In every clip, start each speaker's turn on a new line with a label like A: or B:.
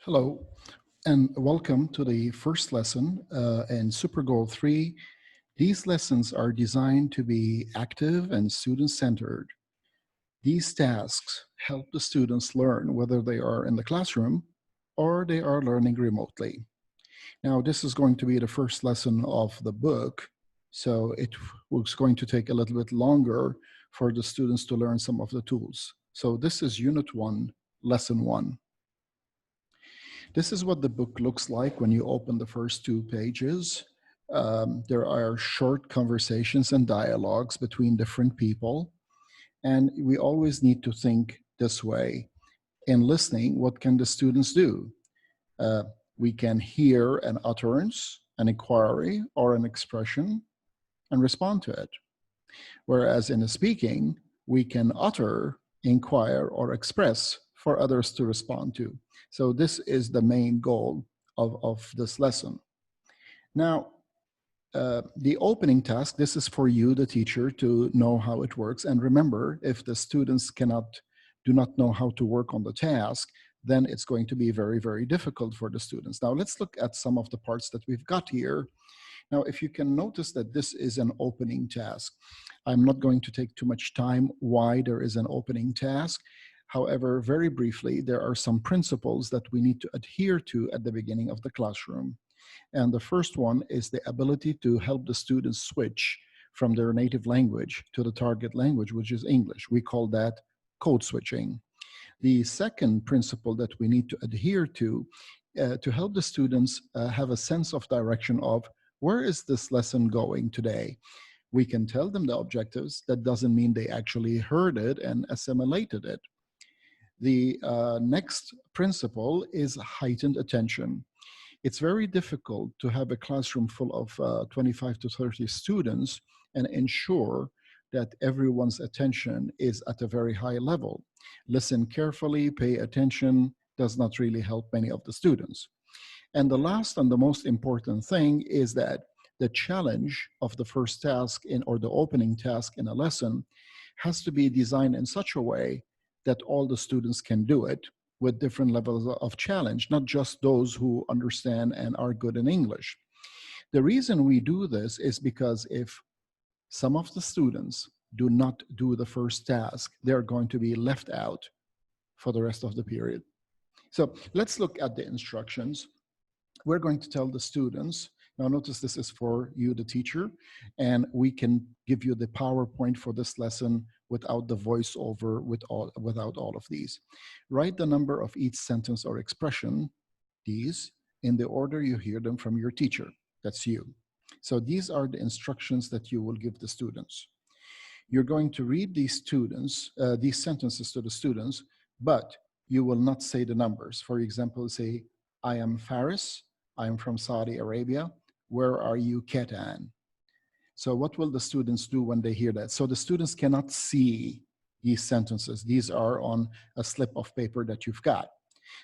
A: Hello, and welcome to the first lesson in Super Goal 3. These lessons are designed to be active and student-centered. These tasks help the students learn whether they are in the classroom or they are learning remotely. Now, this is going to be the first lesson of the book, so it was going to take a little bit longer for the students to learn some of the tools. So this is Unit 1, Lesson 1. This is what the book looks like when you open the first two pages. There are short conversations and dialogues between different people. And we always need to think this way. In listening, what can the students do? Uh, we can hear an utterance, an inquiry, or an expression and respond to it. Whereas in the speaking, we can utter, inquire, or express for others to respond to. So this is the main goal of this lesson. Now, the opening task, this is for you, the teacher, to know how it works. And remember, if the students do not know how to work on the task, then it's going to be very, very difficult for the students. Now, let's look at some of the parts that we've got here. Now, if you can notice that this is an opening task, I'm not going to take too much time why there is an opening task. However, very briefly, there are some principles that we need to adhere to at the beginning of the classroom. And the first one is the ability to help the students switch from their native language to the target language, which is English. We call that code switching. The second principle that we need to adhere to help the students have a sense of direction of where is this lesson going today. We can tell them the objectives. That doesn't mean they actually heard it and assimilated it. The next principle is heightened attention. It's very difficult to have a classroom full of 25 to 30 students and ensure that everyone's attention is at a very high level. Listen carefully, pay attention, does not really help many of the students. And the last and the most important thing is that the challenge of the first task or the opening task in a lesson has to be designed in such a way that all the students can do it with different levels of challenge, not just those who understand and are good in English. The reason we do this is because if some of the students do not do the first task, they're going to be left out for the rest of the period. So let's look at the instructions. We're going to tell the students, now notice this is for you, the teacher, and we can give you the PowerPoint for this lesson without the voiceover, without all of these. Write the number of each sentence or expression, these, in the order you hear them from your teacher. That's you. So these are the instructions that you will give the students. You're going to read these sentences to the students, but you will not say the numbers. For example, say, I am Faris, I am from Saudi Arabia. Where are you, Ketan? So what will the students do when they hear that? So the students cannot see these sentences. These are on a slip of paper that you've got.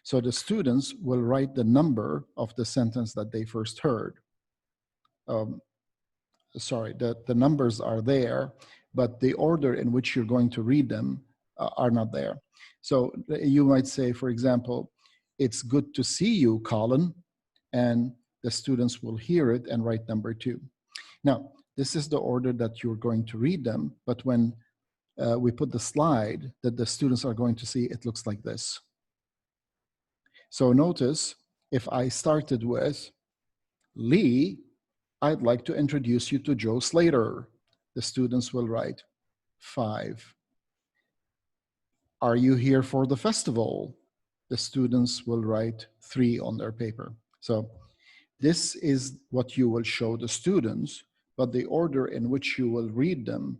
A: So the students will write the number of the sentence that they first heard. Sorry, the numbers are there, but the order in which you're going to read them are not there. So you might say, for example, it's good to see you, Colin, and the students will hear it and write number 2. Now, this is the order that you're going to read them, but when we put the slide that the students are going to see, it looks like this. So notice, if I started with Lee, I'd like to introduce you to Joe Slater. The students will write 5. Are you here for the festival? The students will write 3 on their paper. So this is what you will show the students, but the order in which you will read them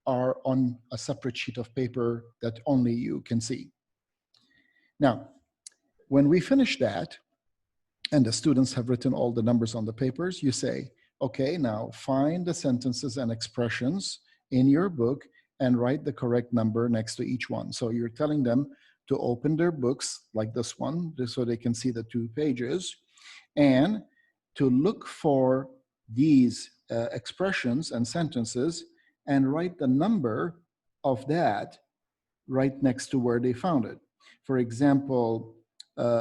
A: are on a separate sheet of paper that only you can see. Now, when we finish that, and the students have written all the numbers on the papers, you say, okay, now find the sentences and expressions in your book and write the correct number next to each one. So you're telling them to open their books like this one, just so they can see the 2 pages, and to look for these expressions and sentences and write the number of that right next to where they found it. For example,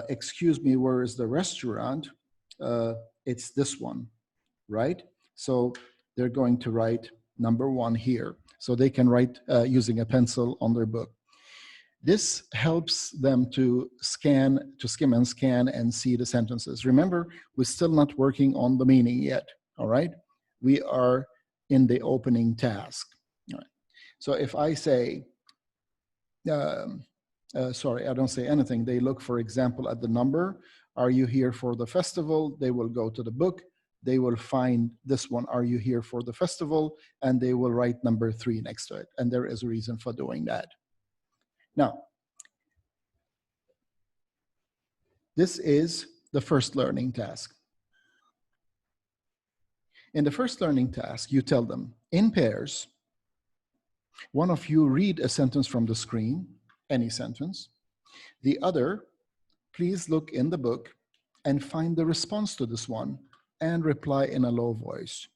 A: excuse me, where is the restaurant? It's this one, right? So they're going to write number 1 here. So they can write using a pencil on their book. This helps them to skim and scan and see the sentences. Remember, we're still not working on the meaning yet, all right? We are in the opening task. All right. So if I say, sorry, I don't say anything. They look, for example, at the number. Are you here for the festival? They will go to the book. They will find this one, are you here for the festival? And they will write number 3 next to it. And there is a reason for doing that. Now, this is the first learning task. In the first learning task, you tell them, in pairs, one of you read a sentence from the screen, any sentence. The other, please look in the book and find the response to this one and reply in a low voice.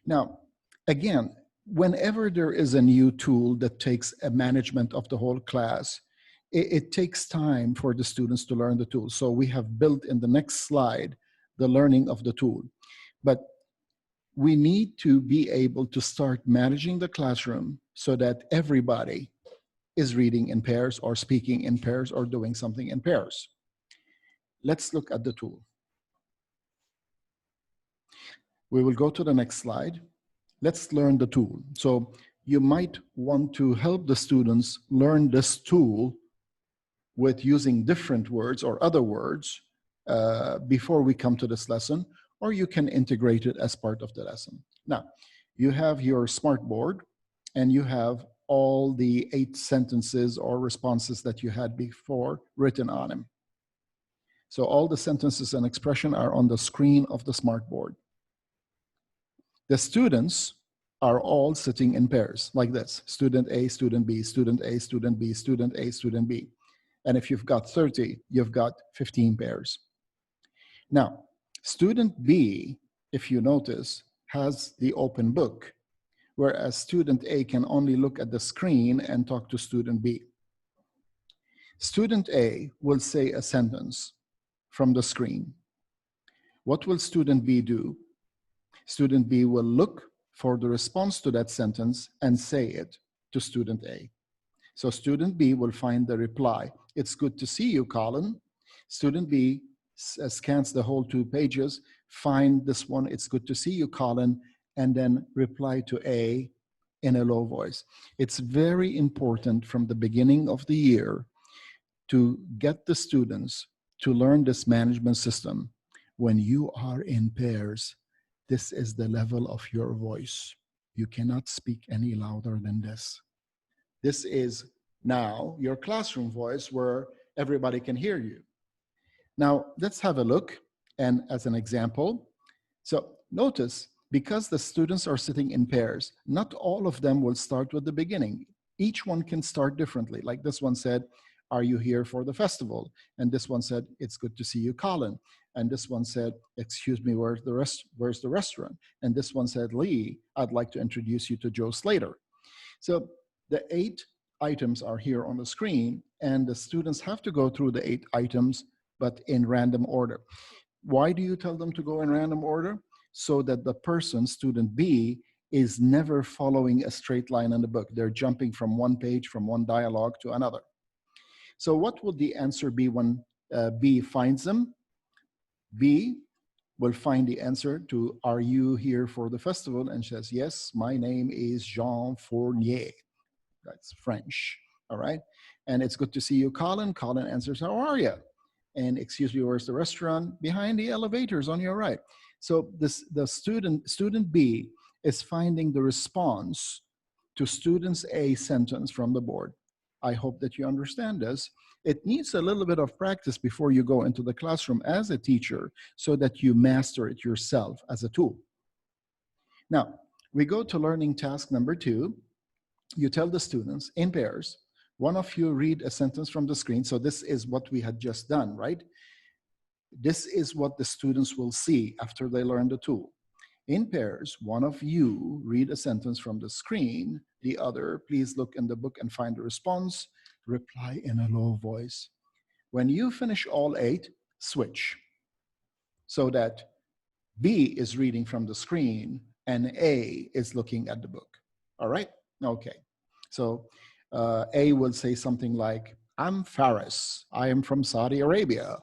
A: Now, again, whenever there is a new tool that takes a management of the whole class, it takes time for the students to learn the tool. So we have built in the next slide the learning of the tool. But we need to be able to start managing the classroom so that everybody is reading in pairs or speaking in pairs or doing something in pairs. Let's look at the tool. We will go to the next slide. Let's learn the tool. So you might want to help the students learn this tool with using different words or other words before we come to this lesson, or you can integrate it as part of the lesson. Now, you have your smartboard and you have all the 8 sentences or responses that you had before written on them. So all the sentences and expression are on the screen of the smartboard. The students are all sitting in pairs like this: student A, student B, student A, student B, student A, student B. And if you've got 30, you've got 15 pairs. Now, student B, if you notice, has the open book, whereas student A can only look at the screen and talk to student B. Student A will say a sentence from the screen. What will student B do? Student B will look for the response to that sentence and say it to student A. So student B will find the reply. It's good to see you, Colin. Student B scans the whole 2 pages, find this one, it's good to see you, Colin, and then reply to A in a low voice. It's very important from the beginning of the year to get the students to learn this management system. When you are in pairs, this is the level of your voice. You cannot speak any louder than this. This is now your classroom voice where everybody can hear you. Now, let's have a look. And as an example, so notice, because the students are sitting in pairs, not all of them will start with the beginning. Each one can start differently. Like this one said, are you here for the festival? And this one said, it's good to see you, Colin. And this one said, excuse me, where's the restaurant? And this one said, Lee, I'd like to introduce you to Joe Slater. So the 8 items are here on the screen, and the students have to go through the 8 items, but in random order. Why do you tell them to go in random order? So that the person, student B, is never following a straight line in the book. They're jumping from one page, from one dialogue to another. So what would the answer be when B finds them? B will find the answer to, are you here for the festival? And says, yes, my name is Jean Fournier. That's French, all right? And it's good to see you, Colin. Colin answers, how are you? And excuse me, where's the restaurant? Behind the elevators on your right. So the student B is finding the response to student's A sentence from the board. I hope that you understand this. It needs a little bit of practice before you go into the classroom as a teacher so that you master it yourself as a tool. Now, we go to learning task number 2. You tell the students in pairs, one of you read a sentence from the screen. So this is what we had just done, right? This is what the students will see after they learn the tool. In pairs, one of you read a sentence from the screen. The other, please look in the book and find the response. Reply in a low voice. When you finish all 8, switch so that B is reading from the screen and A is looking at the book. All right? Okay. So A will say something like, I'm Faris. I am from Saudi Arabia.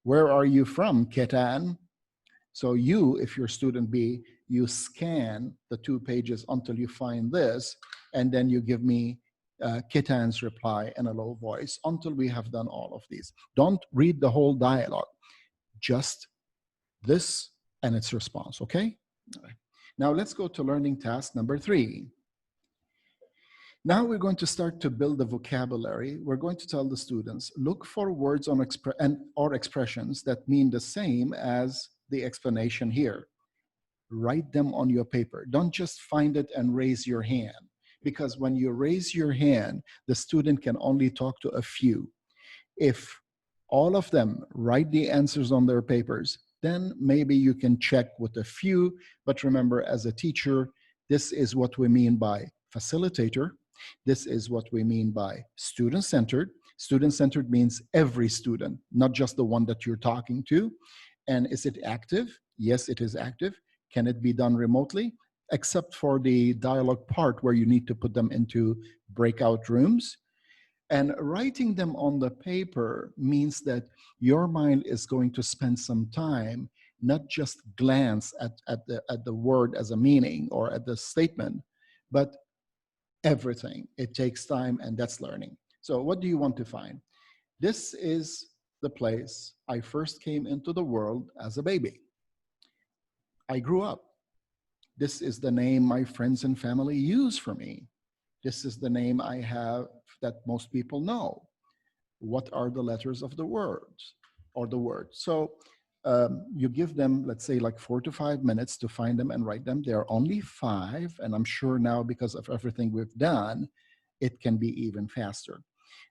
A: Where are you from, Ketan? So you, if you're student B, you scan the 2 pages until you find this, and then you give me Ketan's reply in a low voice until we have done all of these. Don't read the whole dialogue, just this and its response, okay? All right. Now let's go to learning task number 3. Now we're going to start to build the vocabulary. We're going to tell the students, look for words on or expressions that mean the same as the explanation here. Write them on your paper. Don't just find it and raise your hand, because when you raise your hand, the student can only talk to a few. If all of them write the answers on their papers, then maybe you can check with a few. But remember, as a teacher, this is what we mean by facilitator. This is what we mean by student-centered. Student-centered means every student, not just the one that you're talking to. And is it active? Yes, it is active. Can it be done remotely? Except for the dialogue part where you need to put them into breakout rooms. And writing them on the paper means that your mind is going to spend some time, not just glance at the word as a meaning or at the statement, but everything. It takes time, and that's learning. So what do you want to find? This is the place I first came into the world as a baby. I grew up. This is the name my friends and family use for me. This is the name I have that most people know. What are the letters of the words or the word? So you give them, let's say, like 4 to 5 minutes to find them and write them. There are only 5, and I'm sure now, because of everything we've done, it can be even faster.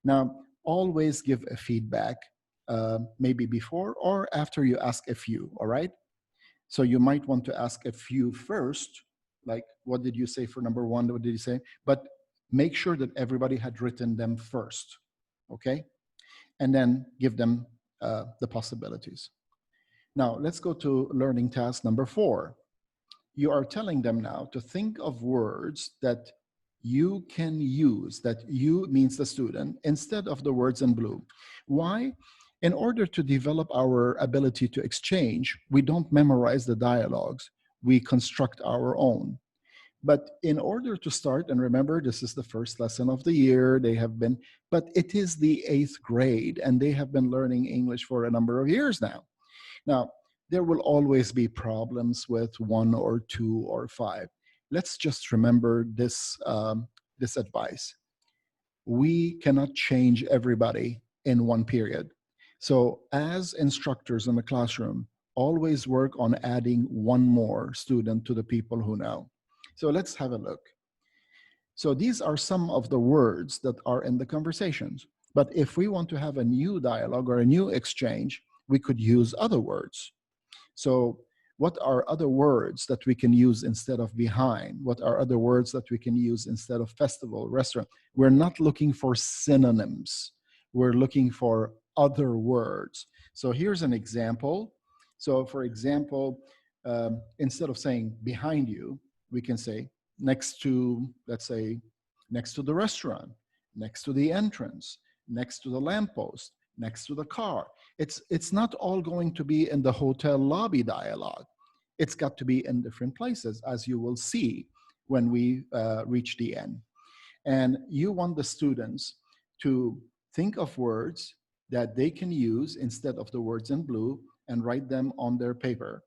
A: Now, always give a feedback, maybe before or after you ask a few, all right? So you might want to ask a few first, like, what did you say for number 1? What did you say? But make sure that everybody had written them first, okay? And then give them the possibilities. Now, let's go to learning task number 4. You are telling them now to think of words that you can use, that you means the student, instead of the words in blue. Why? In order to develop our ability to exchange, we don't memorize the dialogues, we construct our own. But in order to start, and remember, this is the first lesson of the year, but it is the 8th grade, and they have been learning English for a number of years now. Now, there will always be problems with 1 or 2 or 5. Let's just remember this, this advice. We cannot change everybody in one period. So as instructors in the classroom, always work on adding 1 more student to the people who know. So let's have a look. So these are some of the words that are in the conversations. But if we want to have a new dialogue or a new exchange, we could use other words. So what are other words that we can use instead of behind? What are other words that we can use instead of festival, restaurant? We're not looking for synonyms. We're looking for other words. So here's an example. So for example, instead of saying behind you, we can say next to, let's say, next to the restaurant, next to the entrance, next to the lamppost, next to the car. It's not all going to be in the hotel lobby dialogue. It's got to be in different places, as you will see when we reach the end. And you want the students to think of words that they can use instead of the words in blue and write them on their paper.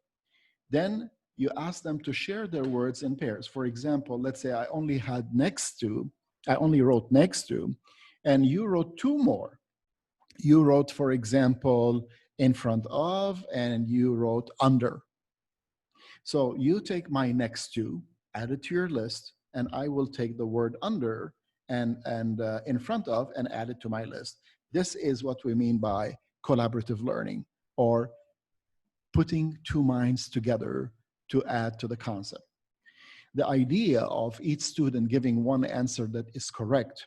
A: Then you ask them to share their words in pairs. For example, let's say I only wrote next to, and you wrote 2 more. You wrote, for example, in front of, and you wrote under. So you take my next to, add it to your list, and I will take the word under and in front of and add it to my list. This is what we mean by collaborative learning, or putting 2 minds together to add to the concept. The idea of each student giving one answer that is correct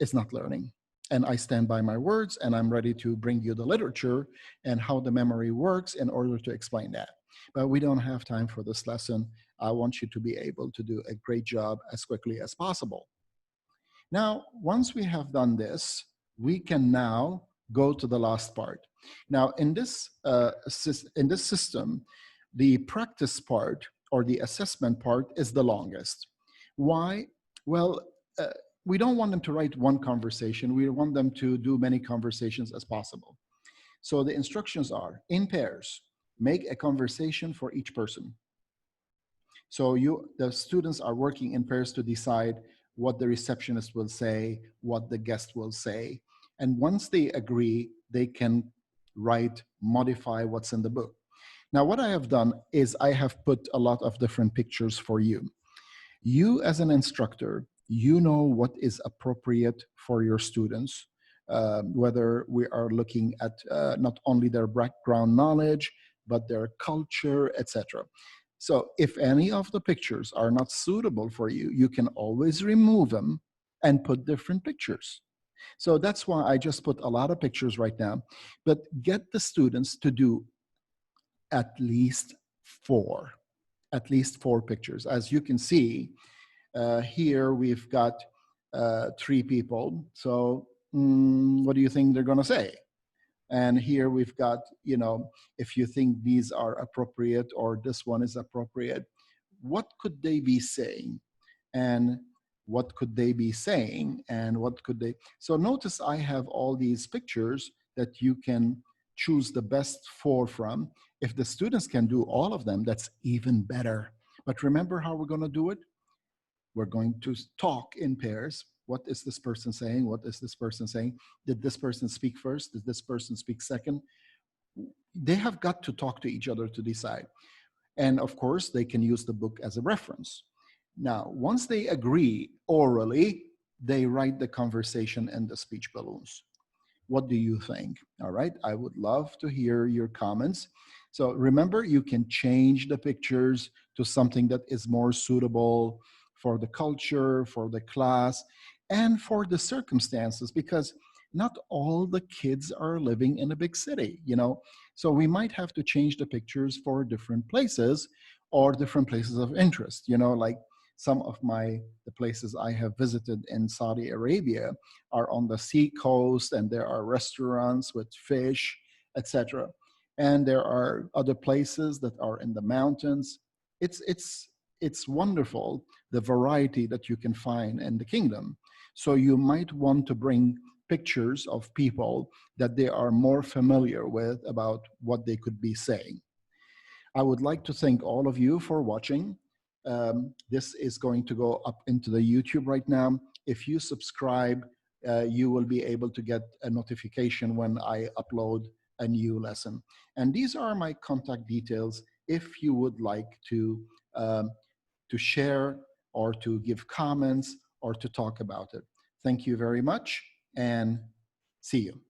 A: is not learning. and I stand by my words, and I'm ready to bring you the literature and how the memory works in order to explain that. But we don't have time for this lesson. I want you to be able to do a great job as quickly as possible. Now, once we have done this, we can now go to the last part. Now, in this system, the practice part or the assessment part is the longest. Why? Well, we don't want them to write one conversation. We want them to do many conversations as possible. So the instructions are, in pairs, make a conversation for each person. So the students are working in pairs to decide what the receptionist will say, what the guest will say. And once they agree, they can modify what's in the book. Now, what I have done is I have put a lot of different pictures for you. You as an instructor, you know what is appropriate for your students, whether we are looking at not only their background knowledge, but their culture, etc. So if any of the pictures are not suitable for you, you can always remove them and put different pictures. So that's why I just put a lot of pictures right now, but get the students to do at least four pictures. As you can see, here we've got 3 people. So what do you think they're going to say? And here we've got, if you think these are appropriate or this one is appropriate, what could they be saying? And what could they be saying? And what could they? So notice I have all these pictures that you can choose the best 4 from. If the students can do all of them, that's even better. But remember how we're going to do it? We're going to talk in pairs. What is this person saying? What is this person saying? Did this person speak first? Did this person speak second? They have got to talk to each other to decide. And of course, they can use the book as a reference. Now, once they agree orally, they write the conversation and the speech balloons. What do you think? All right, I would love to hear your comments. So remember, you can change the pictures to something that is more suitable for the culture, for the class, and for the circumstances, because not all the kids are living in a big city, So we might have to change the pictures for different places or different places of interest, like some of the places I have visited in Saudi Arabia are on the sea coast, and there are restaurants with fish, etc. And there are other places that are in the mountains. It's wonderful, the variety that you can find in the kingdom. So you might want to bring pictures of people that they are more familiar with about what they could be saying. I would like to thank all of you for watching. This is going to go up into the YouTube right now. If you subscribe, you will be able to get a notification when I upload a new lesson. And these are my contact details if you would like to share or to give comments or to talk about it. Thank you very much, and see you.